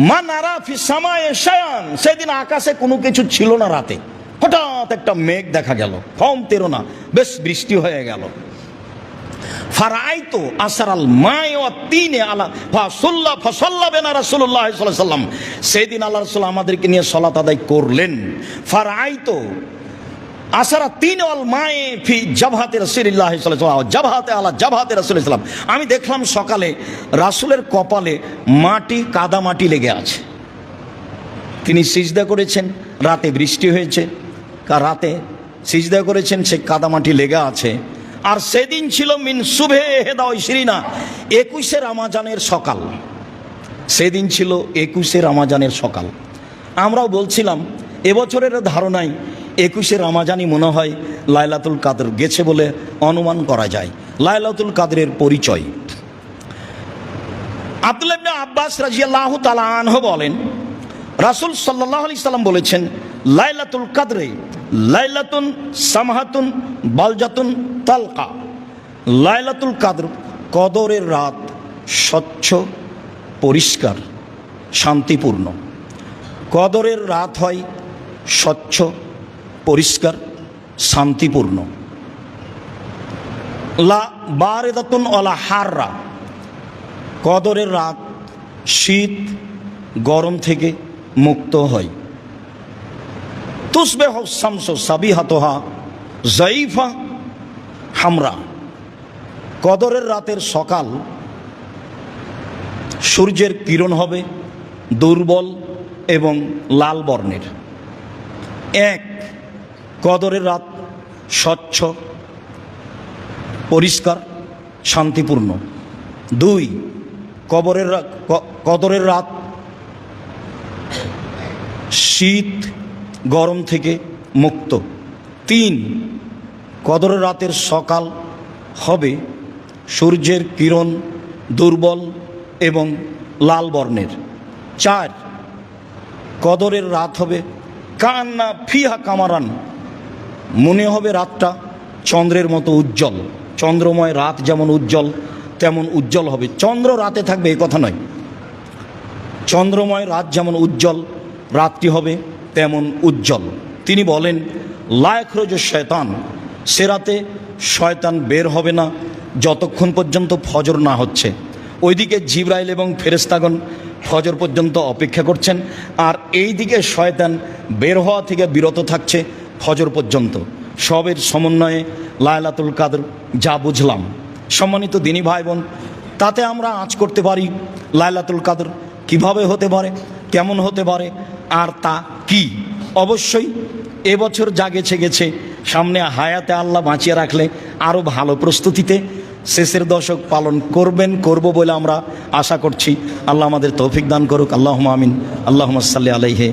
মা নারা ফি সামায়ে শায়ান, সেদিন আকাশে কোনো কিছু ছিল না। রাতে হঠাৎ একটা মেঘ দেখা গেল, কম তেরো না, বেশ বৃষ্টি হয়ে গেল। ফারাইতু আসরাল মাই ওয়া তিনে আলা ফাসাল্লা বিনা রাসূলুল্লাহ সাল্লাল্লাহু আলাইহি ওয়াসাল্লাম, সেদিন আল্লাহ রাসূল আমাদেরকে নিয়ে সালাত আদায় করলেন। ফারাইতু আসারা তিন ওয়াল মাই ফি জাবহাতি রাসূলিল্লাহ সাল্লাল্লাহু আলাইহি ওয়াসাল্লাম জাবহাতে আলা জাবহাতি রাসূলিল্লাহ সাল্লাম, আমি দেখলাম সকালে রাসূলের কপালে মাটি, কাদা মাটি লেগে আছে। তিনি সিজদা করেছেন, রাতে বৃষ্টি হয়েছে, রাতে সিজদা করেছেন, সে কাদা মাটি লেগে আছে। আর সেদিন ছিল মিন সুবহে হেদা ইশরিনা, 21শে রমজানের সকাল। সেদিন ছিল 21শে রমজানের সকাল। আমরাও বলছিলাম এবছরের ধারণায় 21শে রমজানই মনে হয় লাইলাতুল কাদর গেছে বলে অনুমান করা যায়। লাইলাতুল কাদরের পরিচয়, আব্দুল্লাহ ইবনে আব্বাস রাদিয়াল্লাহু তাআলা আনহু বলেন, রাসূল সাল্লাল্লাহু আলাইহি সাল্লাম বলেছেন, লাইলাতুল কাদরে লাইলাতুন সামহাতুন বালজাতুন তালকা, লাইলাতুল কাদর কদরের রাত, স্বচ্ছ, পরিষ্কার, শান্তিপূর্ণ। কদরের রাত হয় স্বচ্ছ, পরিষ্কার, শান্তিপূর্ণ। লা বারেদাতুন ওয়ালা হাররা, কদরের রাত শীত গরম থেকে মুক্ত হয়। তুসবিহু শামসু সাবিহাতুহা যায়ফা হামরা, কদরের রাতের সকাল সূর্যের কিরণ হবে দুর্বল এবং লাল বর্ণের। এক, কদরের রাত স্বচ্ছ, পরিষ্কার, শান্তিপূর্ণ। দুই, কদরের রাত শীত গরম থেকে মুক্ত। তিন, কদরের রাতের সকাল হবে সূর্যের কিরণ দুর্বল এবং লাল বর্ণের। চার, কদরের রাত হবে কান্না ফিহা কামারান, মনে হবে রাতটা চন্দ্রের মতো উজ্জ্বল। চন্দ্রময় রাত যেমন উজ্জ্বল তেমন উজ্জ্বল হবে। চন্দ্র রাতে থাকবে এ কথা নয়, চন্দ্রময় রাত যেমন উজ্জ্বল রাতটি হবে তেমন উজ্জ্বল। তিনি বলেন, লা ইয়াখরুজু শয়তান, সে রাতে শয়তান বের হবে না যতক্ষণ পর্যন্ত ফজর না হচ্ছে। ওইদিকে জিবরাইল এবং ফেরেশতাগণ ফজর পর্যন্ত অপেক্ষা করছেন, আর এই দিকে শয়তান বের হওয়া থেকে বিরত থাকছে ফজর পর্যন্ত। সবের সমন্বয়ে লাইলাতুল কাদর যা বুঝলাম। সম্মানিত দিনী ভাই বোন, তাতে আমরা আঁচ করতে পারি লাইলাতুল কাদর কিভাবে হতে পারে, কেমন হতে পারে, আর তা কি। অবশ্যই এবছর যা গেছে গেছে, সামনে হায়াতে আল্লাহ বাঁচিয়ে রাখলে আরও ভালো প্রস্তুতিতে শেষের দশক পালন করব বলে আমরা আশা করছি। আল্লাহ আমাদের তৌফিক দান করুক। আল্লাহুম্মা আমিন। আল্লাহুম্মা সাল্লি আলাইহি।